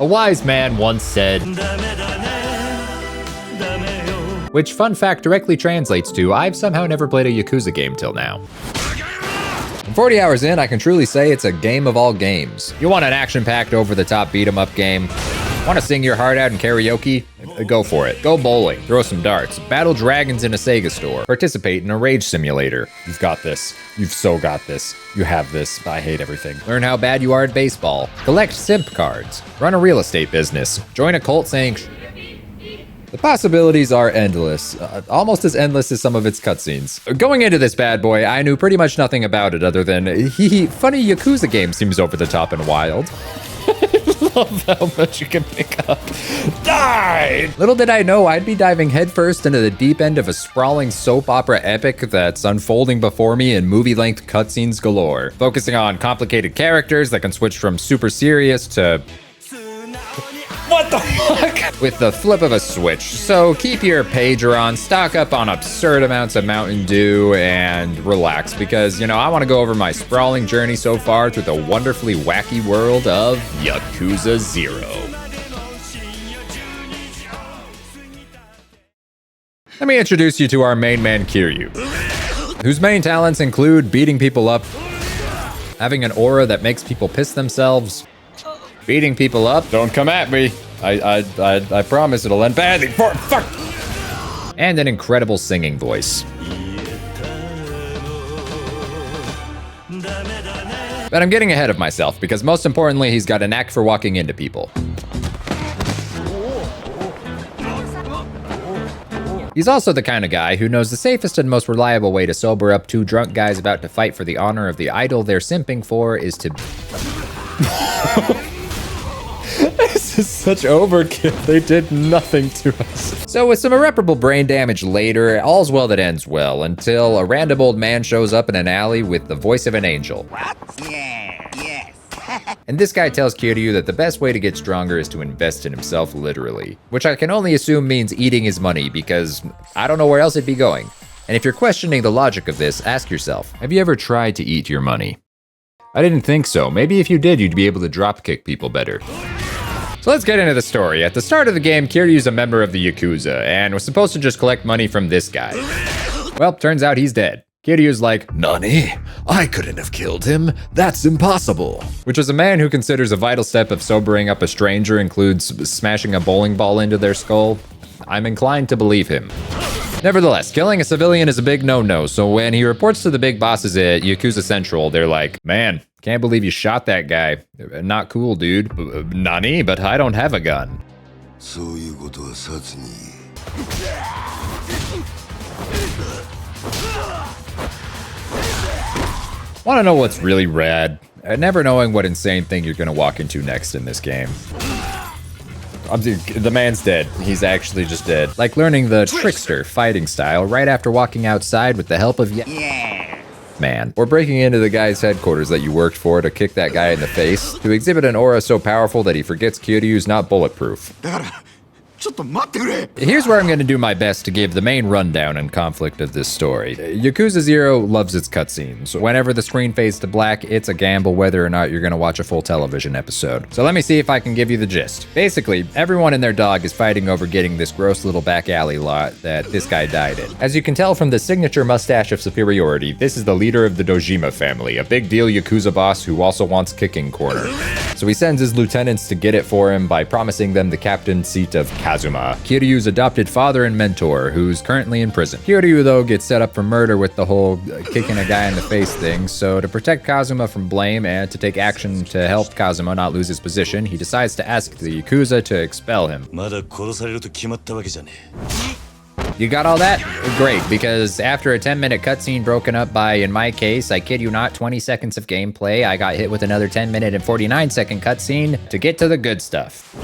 A wise man once said, which, fun fact, directly translates to, I've somehow never played a Yakuza game till now. 40 hours in, I can truly say it's a game of all games. You want an action-packed, over-the-top beat-em-up game? Want to sing your heart out in karaoke? Go for it. Go bowling, throw some darts, battle dragons in a Sega store, participate in a rage simulator. You've got this. You've so got this. You have this. I hate everything. Learn how bad you are at baseball. Collect simp cards. Run a real estate business. Join a cult saying... The possibilities are endless, almost as endless as some of its cutscenes. Going into this bad boy, I knew pretty much nothing about it other than, funny Yakuza game seems over the top and wild. I love how much you can pick up. Die! Little did I know I'd be diving headfirst into the deep end of a sprawling soap opera epic that's unfolding before me in movie-length cutscenes galore, focusing on complicated characters that can switch from super serious to... What the fuck? With the flip of a switch. So keep your pager on, stock up on absurd amounts of Mountain Dew, and relax because, you know, I want to go over my sprawling journey so far through the wonderfully wacky world of Yakuza 0. Let me introduce you to our main man, Kiryu, whose main talents include beating people up, having an aura that makes people piss themselves, beating people up. Don't come at me. I promise it'll end badly. Fuck. And an incredible singing voice. But I'm getting ahead of myself because most importantly, he's got a knack for walking into people. He's also the kind of guy who knows the safest and most reliable way to sober up two drunk guys about to fight for the honor of the idol they're simping for is to... This is such overkill. They did nothing to us. So with some irreparable brain damage later, all's well that ends well, until a random old man shows up in an alley with the voice of an angel. What? Yeah, yes. And this guy tells Kiryu that the best way to get stronger is to invest in himself literally, which I can only assume means eating his money because I don't know where else it'd be going. And if you're questioning the logic of this, ask yourself, have you ever tried to eat your money? I didn't think so. Maybe if you did, you'd be able to dropkick people better. So let's get into the story. At the start of the game, Kiryu's a member of the Yakuza, and was supposed to just collect money from this guy. Well, turns out he's dead. Kiryu's like, "Nani? I couldn't have killed him. That's impossible." Which is a man who considers a vital step of sobering up a stranger includes smashing a bowling ball into their skull. I'm inclined to believe him. Nevertheless, killing a civilian is a big no-no, so when he reports to the big bosses at Yakuza Central, they're like, "Man, can't believe you shot that guy. Not cool, dude." "Nani? But I don't have a gun." Wanna know what's really rad? Never knowing what insane thing you're gonna walk into next in this game. The man's dead. He's actually just dead. Like learning the trickster fighting style right after walking outside with the help of man. Or breaking into the guy's headquarters that you worked for to kick that guy in the face. To exhibit an aura so powerful that he forgets Kiryu's not bulletproof. Here's where I'm going to do my best to give the main rundown and conflict of this story. Yakuza 0 loves its cutscenes. Whenever the screen fades to black, it's a gamble whether or not you're going to watch a full television episode. So let me see if I can give you the gist. Basically, everyone and their dog is fighting over getting this gross little back alley lot that this guy died in. As you can tell from the signature mustache of superiority, this is the leader of the Dojima family, a big deal Yakuza boss who also wants kicking corner. So he sends his lieutenants to get it for him by promising them the captain's seat of Kazuma, Kiryu's adopted father and mentor, who's currently in prison. Kiryu, though, gets set up for murder with the whole kicking a guy in the face thing, so to protect Kazuma from blame and to take action to help Kazuma not lose his position, he decides to ask the Yakuza to expel him. You got all that? Great, because after a 10-minute cutscene broken up by, in my case, I kid you not, 20 seconds of gameplay, I got hit with another 10-minute and 49-second cutscene to get to the good stuff.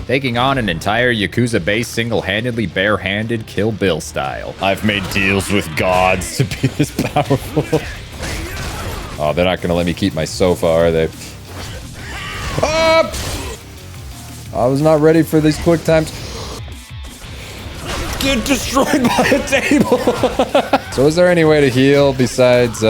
Taking on an entire Yakuza base single-handedly, bare-handed, Kill Bill style. I've made deals with gods to be this powerful. Oh, they're not gonna let me keep my sofa, are they? Ah! I was not ready for these quick times. Get destroyed by a table! So is there any way to heal besides,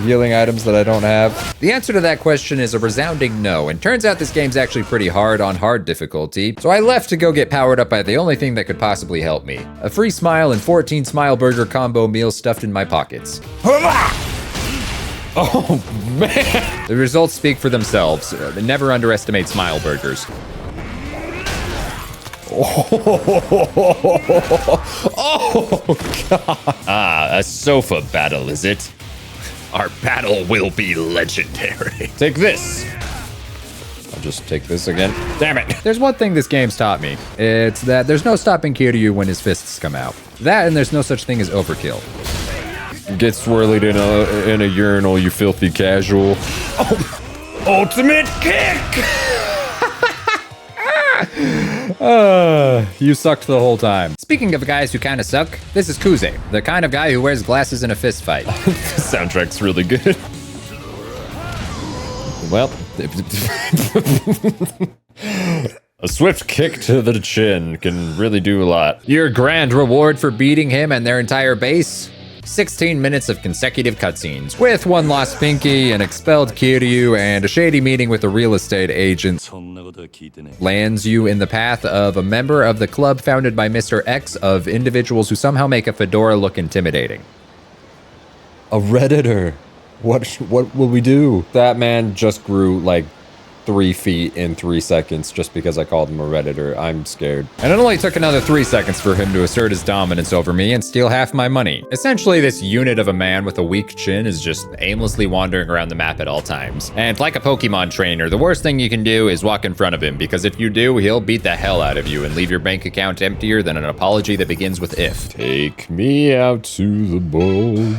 healing items that I don't have? The answer to that question is a resounding no, and turns out this game's actually pretty hard on hard difficulty, so I left to go get powered up by the only thing that could possibly help me. A free smile and 14 smile burger combo meals stuffed in my pockets. Oh, man. The results speak for themselves. Never underestimate smile burgers. Oh, God. Ah, a sofa battle, is it? Our battle will be legendary. Take this. I'll just take this again. Damn it. There's one thing this game's taught me. It's that there's no stopping Kiryu when his fists come out. That and there's no such thing as overkill. Get swirled in a urinal, you filthy casual. Oh, ultimate kick! You sucked the whole time. Speaking of guys who kind of suck, this is Kuze, the kind of guy who wears glasses in a fist fight. The soundtrack's really good. Well, a swift kick to the chin can really do a lot. your grand reward for beating him and their entire base? 16 minutes of consecutive cutscenes, with one lost pinky, an expelled Kiryu, and a shady meeting with a real estate agent lands you in the path of a member of the club founded by Mr. X of individuals who somehow make a fedora look intimidating. A redditor. What will we do? That man just grew like 3 feet in 3 seconds just because I called him a redditor. I'm scared. And it only took another 3 seconds for him to assert his dominance over me and steal half my money. Essentially, this unit of a man with a weak chin is just aimlessly wandering around the map at all times. And like a Pokemon trainer, the worst thing you can do is walk in front of him, because if you do, he'll beat the hell out of you and leave your bank account emptier than an apology that begins with if. Take me out to the bowling.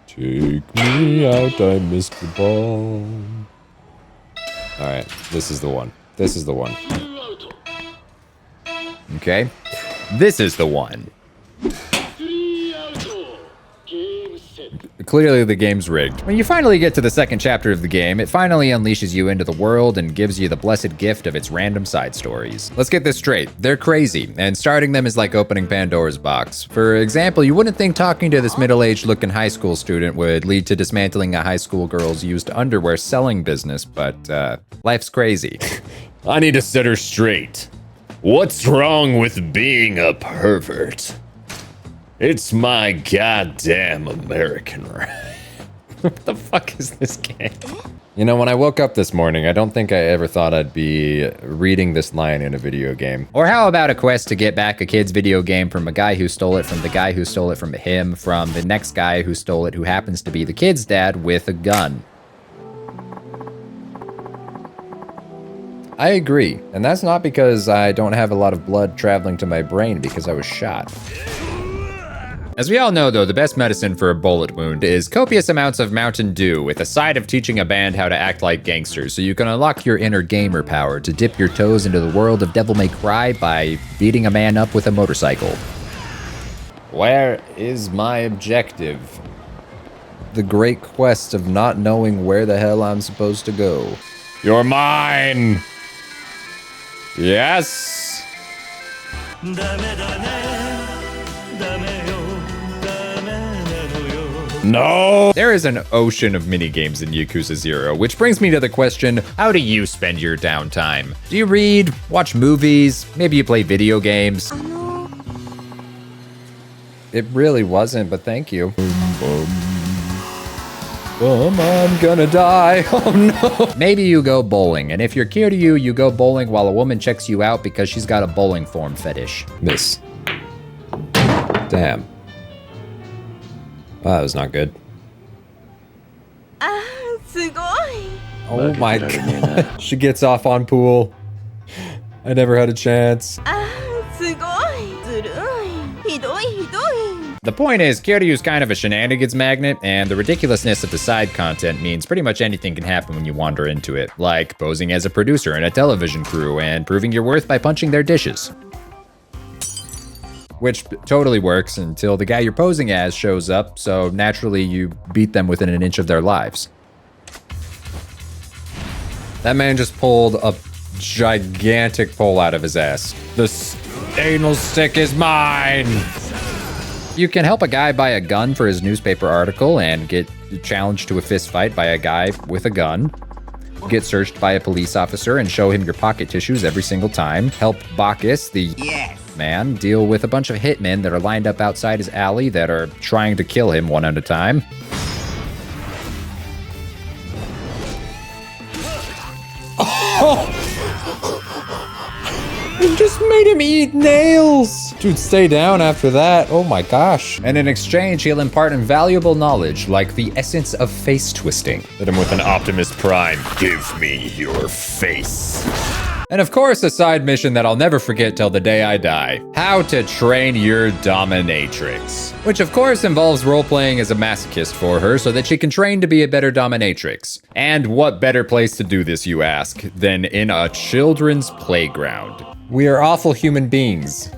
Take me out, I missed the ball. All right, this is the one. This is the one. Okay, this is the one. Clearly the game's rigged. When you finally get to the second chapter of the game, it finally unleashes you into the world and gives you the blessed gift of its random side stories. Let's get this straight. They're crazy, and starting them is like opening Pandora's box. For example, you wouldn't think talking to this middle-aged looking high school student would lead to dismantling a high school girl's used underwear selling business, but life's crazy. I need to set her straight. What's wrong with being a pervert? It's my goddamn American right. What the fuck is this game? You know, when I woke up this morning, I don't think I ever thought I'd be reading this line in a video game. Or how about a quest to get back a kid's video game from a guy who stole it, from the guy who stole it from him, from the next guy who stole it, who happens to be the kid's dad with a gun. I agree, and that's not because I don't have a lot of blood traveling to my brain, because I was shot. As we all know, though, the best medicine for a bullet wound is copious amounts of Mountain Dew, with a side of teaching a band how to act like gangsters, so you can unlock your inner gamer power to dip your toes into the world of Devil May Cry by beating a man up with a motorcycle. Where is my objective? The great quest of not knowing where the hell I'm supposed to go. You're mine! Yes! No! There is an ocean of minigames in Yakuza 0, which brings me to the question, how do you spend your downtime? Do you read, watch movies, maybe you play video games? It really wasn't, but thank you. I'm gonna die. Oh no. Maybe you go bowling, and if you're Kiryu, you go bowling while a woman checks you out because she's got a bowling form fetish. Miss. Damn. Wow, that was not good. Oh my god. She gets off on pool. I never had a chance. The point is, Kiryu's kind of a shenanigans magnet, and the ridiculousness of the side content means pretty much anything can happen when you wander into it, like posing as a producer in a television crew and proving your worth by punching their dishes. Which totally works until the guy you're posing as shows up, so naturally you beat them within an inch of their lives. That man just pulled a gigantic pole out of his ass. The anal stick is mine! You can help a guy buy a gun for his newspaper article and get challenged to a fist fight by a guy with a gun. Get searched by a police officer and show him your pocket tissues every single time. Help Bacchus, the man, deal with a bunch of hitmen that are lined up outside his alley that are trying to kill him one at a time. Oh! You just made him eat nails! Dude, stay down after that. Oh my gosh. And in exchange, he'll impart invaluable knowledge, like the essence of face twisting. Hit him with an Optimus Prime. Give me your face. And of course, a side mission that I'll never forget till the day I die. How to train your dominatrix. Which of course involves role-playing as a masochist for her so that she can train to be a better dominatrix. And what better place to do this, you ask, than in a children's playground. We are awful human beings.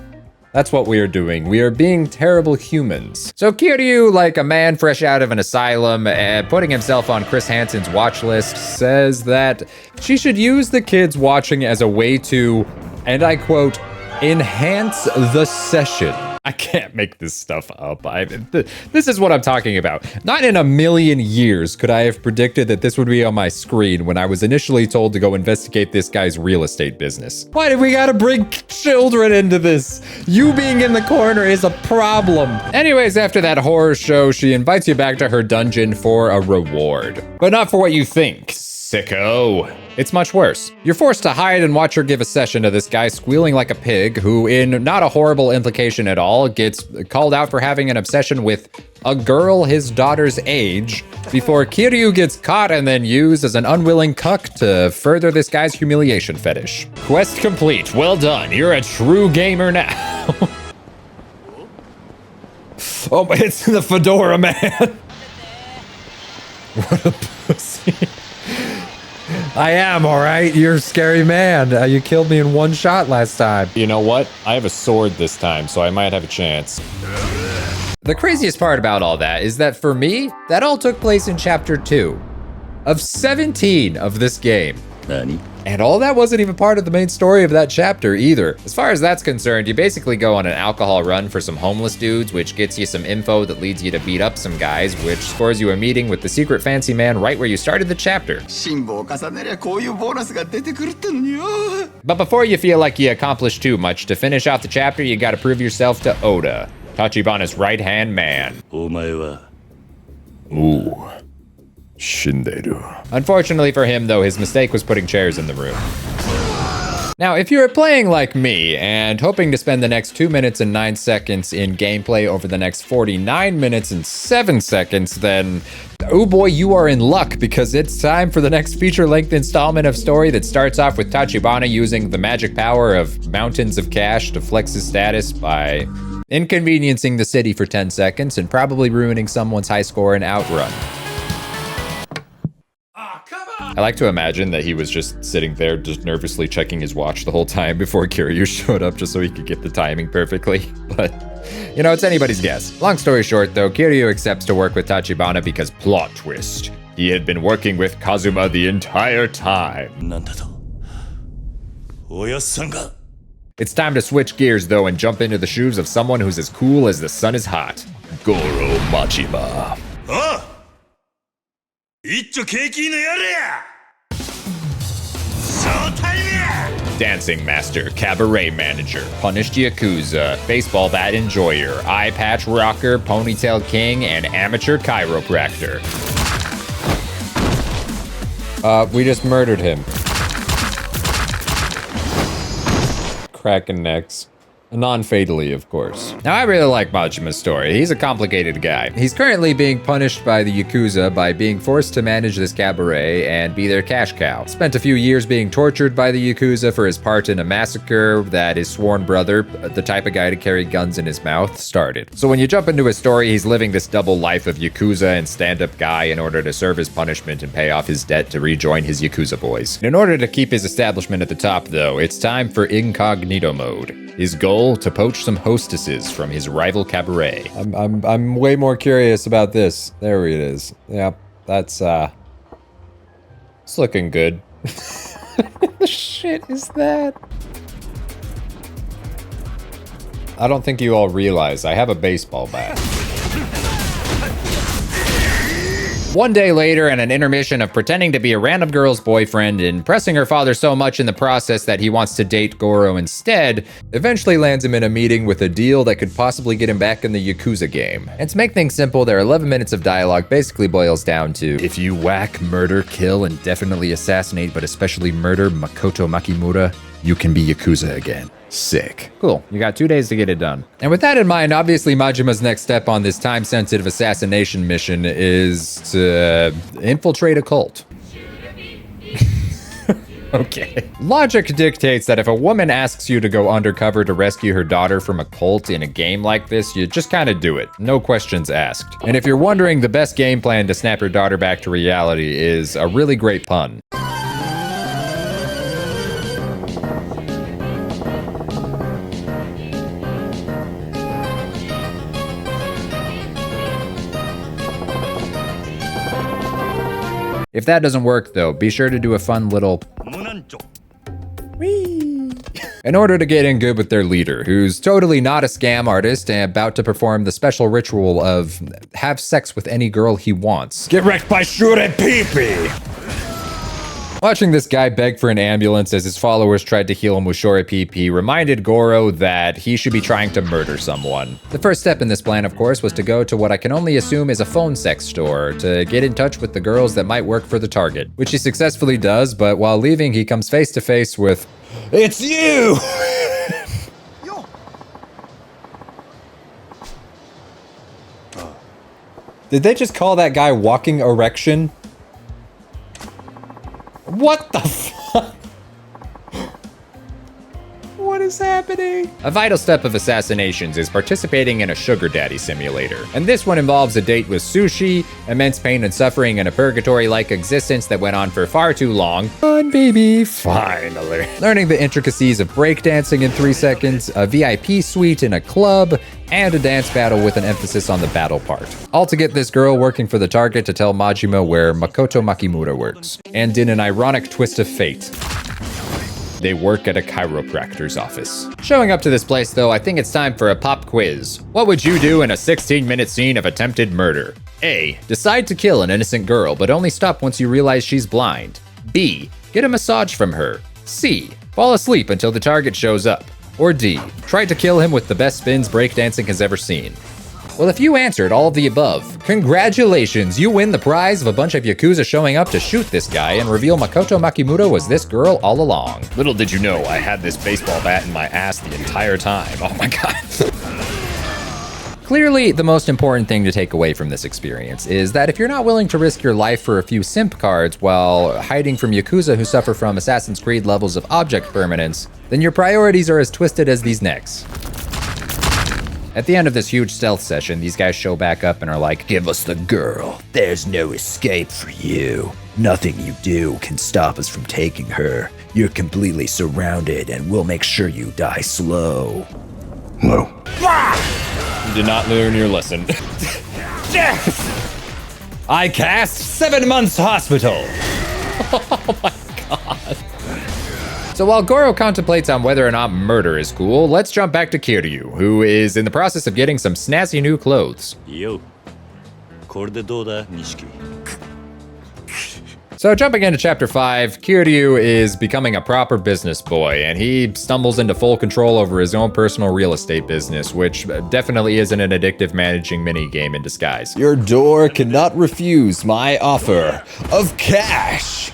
That's what we are doing. We are being terrible humans. So Kiryu, like a man fresh out of an asylum, putting himself on Chris Hansen's watch list, says that she should use the kids watching as a way to, and I quote, enhance the session. I can't make this stuff up. This is what I'm talking about. Not in a million years could I have predicted that this would be on my screen when I was initially told to go investigate this guy's real estate business. Why did we gotta bring children into this? You being in the corner is a problem. Anyways, after that horror show, she invites you back to her dungeon for a reward. But not for what you think, sicko. It's much worse. You're forced to hide and watch her give a session to this guy squealing like a pig who, in not a horrible implication at all, gets called out for having an obsession with a girl his daughter's age before Kiryu gets caught and then used as an unwilling cuck to further this guy's humiliation fetish. Quest complete. Well done. You're a true gamer now. Oh, it's the fedora man. What a pussy. I am, all right? You're a scary man. You killed me in one shot last time. You know what? I have a sword this time, so I might have a chance. The craziest part about all that is that for me, that all took place in chapter 2 of 17 of this game. Nani? And all that wasn't even part of the main story of that chapter either. As far as that's concerned, you basically go on an alcohol run for some homeless dudes, which gets you some info that leads you to beat up some guys, which scores you a meeting with the secret fancy man right where you started the chapter. But before you feel like you accomplished too much, to finish off the chapter, you gotta prove yourself to Oda, Tachibana's right-hand man. Ooh. Shinderu. Unfortunately for him, though, his mistake was putting chairs in the room. Now, if you're playing like me and hoping to spend the next 2 minutes and 9 seconds in gameplay over the next 49 minutes and 7 seconds, then, oh boy, you are in luck because it's time for the next feature-length installment of story that starts off with Tachibana using the magic power of mountains of cash to flex his status by inconveniencing the city for 10 seconds and probably ruining someone's high score in Outrun. I like to imagine that he was just sitting there just nervously checking his watch the whole time before Kiryu showed up just so he could get the timing perfectly. But, you know, it's anybody's guess. Long story short, though, Kiryu accepts to work with Tachibana because plot twist. He had been working with Kazuma the entire time. It's time to switch gears, though, and jump into the shoes of someone who's as cool as the sun is hot. Goro Majima. Dancing master, cabaret manager, punished Yakuza, baseball bat enjoyer, eye patch rocker, ponytail king, and amateur chiropractor. We just murdered him. Cracking necks. Non-fatally, of course. Now, I really like Majima's story. He's a complicated guy. He's currently being punished by the Yakuza by being forced to manage this cabaret and be their cash cow. Spent a few years being tortured by the Yakuza for his part in a massacre that his sworn brother, the type of guy to carry guns in his mouth, started. So when you jump into his story, he's living this double life of Yakuza and stand-up guy in order to serve his punishment and pay off his debt to rejoin his Yakuza boys. In order to keep his establishment at the top, though, it's time for incognito mode. His goal, to poach some hostesses from his rival cabaret. I'm way more curious about this. There it is. Yep, that's it's looking good. What the shit is that? I don't think you all realize I have a baseball bat. One day later, in an intermission of pretending to be a random girl's boyfriend and pressing her father so much in the process that he wants to date Goro instead, eventually lands him in a meeting with a deal that could possibly get him back in the Yakuza game. And to make things simple, their 11 minutes of dialogue basically boils down to, if you whack, murder, kill, and definitely assassinate, but especially murder Makoto Makimura, you can be Yakuza again. Sick. Cool. You got 2 days to get it done. And with that in mind, obviously Majima's next step on this time-sensitive assassination mission is to infiltrate a cult. Okay. Logic dictates that if a woman asks you to go undercover to rescue her daughter from a cult in a game like this, you just kind of do it. No questions asked. And if you're wondering, the best game plan to snap your daughter back to reality is a really great pun. If that doesn't work though, be sure to do a fun little whee in order to get in good with their leader, who's totally not a scam artist and about to perform the special ritual of have sex with any girl he wants. Get wrecked by Shure Pee-Pee! Watching this guy beg for an ambulance as his followers tried to heal him with Shure PP reminded Goro that he should be trying to murder someone. The first step in this plan, of course, was to go to what I can only assume is a phone sex store to get in touch with the girls that might work for the target, which he successfully does, but while leaving, he comes face to face with, It's you! Did they just call that guy walking erection? What the fuck? What is happening? A vital step of assassinations is participating in a sugar daddy simulator. And this one involves a date with sushi, immense pain and suffering, and a purgatory-like existence that went on for far too long. Fun, baby, finally. Learning the intricacies of breakdancing in 3 seconds, a VIP suite in a club, and a dance battle with an emphasis on the battle part. All to get this girl working for the target to tell Majima where Makoto Makimura works. And in an ironic twist of fate, they work at a chiropractor's office. Showing up to this place though, I think it's time for a pop quiz. What would you do in a 16-minute scene of attempted murder? A. Decide to kill an innocent girl, but only stop once you realize she's blind. B. Get a massage from her. C. Fall asleep until the target shows up. Or D. Try to kill him with the best spins breakdancing has ever seen. Well, if you answered all of the above, congratulations, you win the prize of a bunch of Yakuza showing up to shoot this guy and reveal Makoto Makimura was this girl all along. Little did you know I had this baseball bat in my ass the entire time. Oh my god. Clearly, the most important thing to take away from this experience is that if you're not willing to risk your life for a few simp cards while hiding from Yakuza who suffer from Assassin's Creed levels of object permanence, then your priorities are as twisted as these necks. At the end of this huge stealth session, these guys show back up and are like, Give us the girl. There's no escape for you. Nothing you do can stop us from taking her. You're completely surrounded and we'll make sure you die slow. Whoa. You did not learn your lesson. I cast 7 months hospital. oh my god. So while Goro contemplates on whether or not murder is cool, let's jump back to Kiryu, who is in the process of getting some snazzy new clothes. Yo. これでどうだ、錦? So jumping into chapter 5, Kiryu is becoming a proper business boy, and he stumbles into full control over his own personal real estate business, which definitely isn't an addictive managing minigame in disguise. Your door cannot refuse my offer of cash.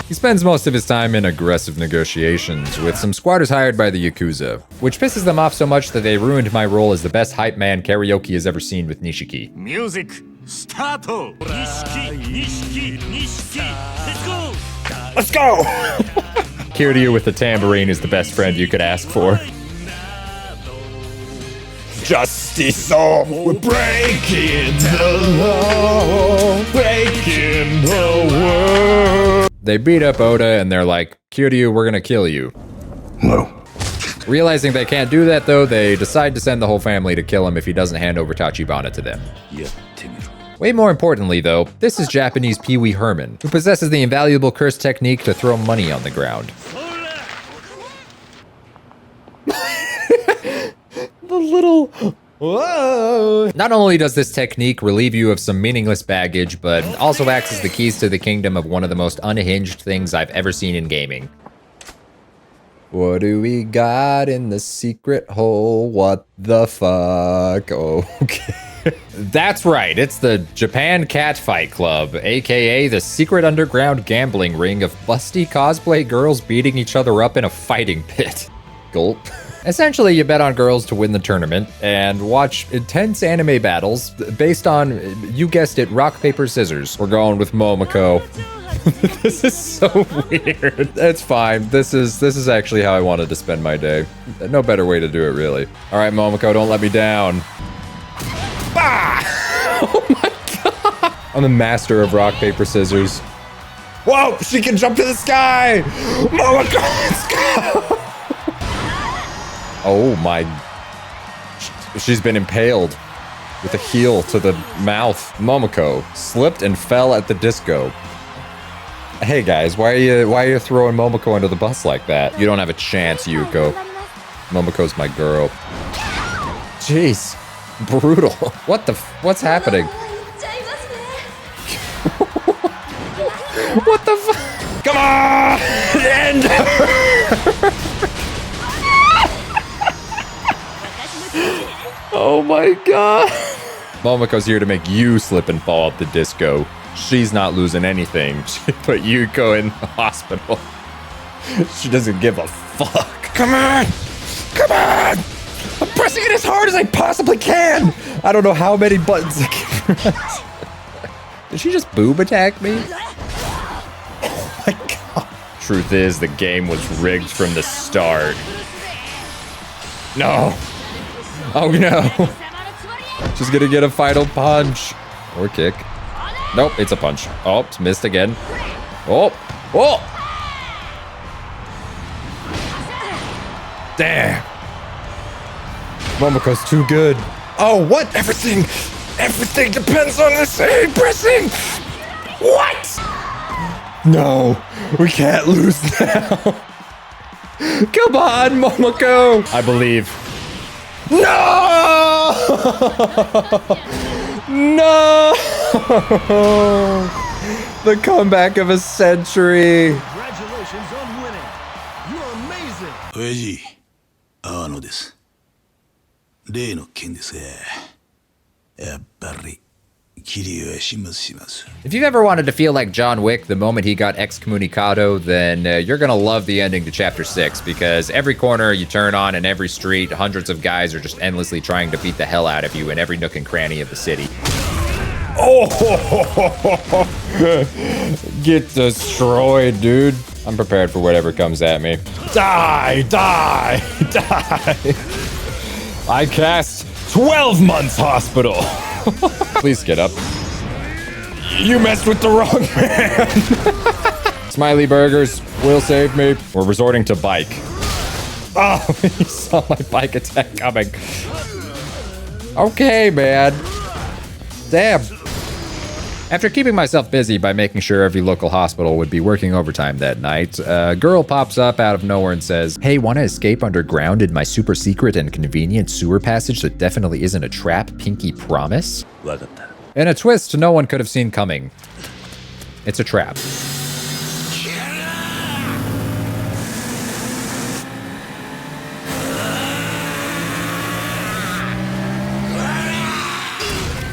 He spends most of his time in aggressive negotiations with some squatters hired by the Yakuza, which pisses them off so much that they ruined my role as the best hype man karaoke has ever seen with Nishiki. Music, start! Nishiki, let's go! Let's go! Kiryu with the tambourine is the best friend you could ask for. Justice, we're breaking the law, breaking the world. They beat up Oda and they're like, Kiryu, we're gonna kill you. Whoa. Realizing they can't do that though, they decide to send the whole family to kill him if he doesn't hand over Tachibana to them. Yeah, Way more importantly, though, this is Japanese Pee Wee Herman, who possesses the invaluable curse technique to throw money on the ground. The little... Whoa! Not only does this technique relieve you of some meaningless baggage, but also acts as the keys to the kingdom of one of the most unhinged things I've ever seen in gaming. What do we got in the secret hole? What the fuck? Okay. That's right, it's the Japan Katfight Club, aka the secret underground gambling ring of busty cosplay girls beating each other up in a fighting pit. Gulp. Essentially, you bet on girls to win the tournament and watch intense anime battles based on, you guessed it, rock, paper, scissors. We're going with Momoko. This is so weird. It's fine. This is actually how I wanted to spend my day. No better way to do it, really. All right, Momoko, don't let me down. Bah! Oh my god! I'm the master of rock, paper, scissors. Whoa! She can jump to the sky! Momoko, let's go! Oh my... She's been impaled with a heel to the mouth. Momoko slipped and fell at the disco. Hey guys, why are you throwing Momoko under the bus like that? You don't have a chance, Yuko. Momoko's my girl. Jeez, brutal. What's happening? What the fuck? Come on! End her! Oh my god. Momoko's here to make you slip and fall at the disco. She's not losing anything. She put Yuko in the hospital. She doesn't give a fuck. Come on! Come on! I'm pressing it as hard as I possibly can! I don't know how many buttons I can press. Did she just boob attack me? Oh my god. Truth is, the game was rigged from the start. No! Oh no! She's gonna get a final punch. Or kick. Nope, it's a punch. Oh, it's missed again. Oh! Oh! Damn! Momoko's too good. Oh, what? Everything depends on this same pressing! What? No, we can't lose now. Come on, Momoko! I believe. No! No! The comeback of a century. Congratulations on winning. You're amazing. 親父、あのです。例の件ですが、やっぱり、Kiryuはしますします。 If you've ever wanted to feel like John Wick the moment he got Excommunicado, then you're gonna love the ending to Chapter 6, because every corner you turn on and every street, hundreds of guys are just endlessly trying to beat the hell out of you in every nook and cranny of the city. Oh! Get destroyed, dude. I'm prepared for whatever comes at me. Die! Die! Die! I cast 12 months hospital! Please get up. You messed with the wrong man! Smiley Burgers will save me. We're resorting to bike. Oh, you saw my bike attack coming. Okay, man. Damn. After keeping myself busy by making sure every local hospital would be working overtime that night, a girl pops up out of nowhere and says, "Hey, wanna escape underground in my super secret and convenient sewer passage that definitely isn't a trap, pinky promise?" わかった。 In a twist no one could have seen coming. It's a trap.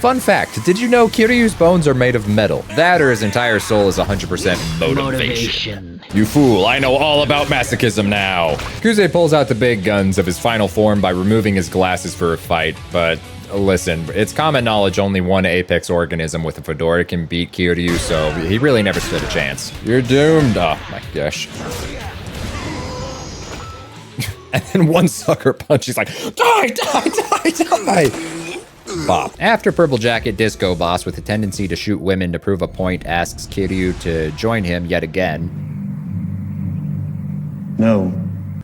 Fun fact, did you know Kiryu's bones are made of metal? That or his entire soul is 100% motivation. You fool, I know all about masochism now. Kuze pulls out the big guns of his final form by removing his glasses for a fight, but listen, it's common knowledge only one apex organism with a fedora can beat Kiryu, so he really never stood a chance. You're doomed. Oh my gosh. And then one sucker punch, he's like, die, die, die, die. Bop. After Purple Jacket Disco Boss with a tendency to shoot women to prove a point asks Kiryu to join him yet again. No.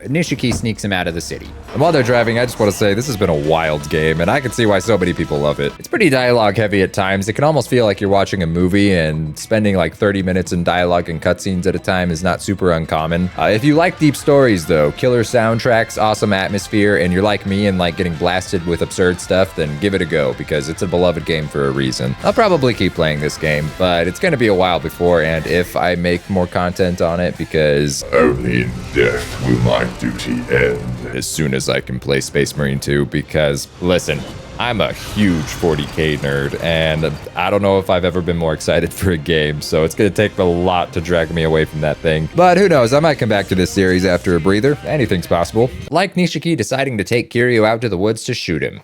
Nishiki sneaks him out of the city. And while they're driving, I just want to say this has been a wild game, and I can see why so many people love it. It's pretty dialogue heavy at times. It can almost feel like you're watching a movie, and spending like 30 minutes in dialogue and cutscenes at a time is not super uncommon. If you like deep stories though, killer soundtracks, awesome atmosphere, and you're like me and like getting blasted with absurd stuff, then give it a go, because it's a beloved game for a reason. I'll probably keep playing this game, but it's gonna be a while before and if I make more content on it, because Only in death will my duty end. as soon as I can play Space Marine 2, because listen, I'm a huge 40k nerd, and I don't know if I've ever been more excited for a game, so it's gonna take a lot to drag me away from that thing. But who knows, I might come back to this series after a breather. Anything's possible. Like Nishiki deciding to take Kiryu out to the woods to shoot him.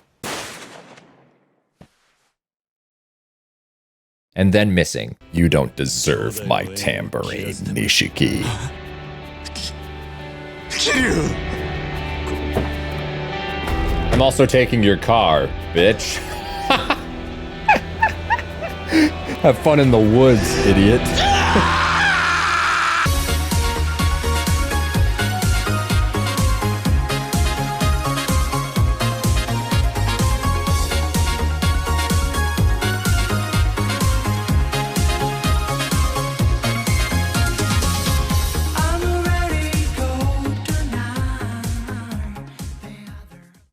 And then missing. You don't deserve my tambourine, Nishiki. I'm also taking your car, bitch. Have fun in the woods, idiot.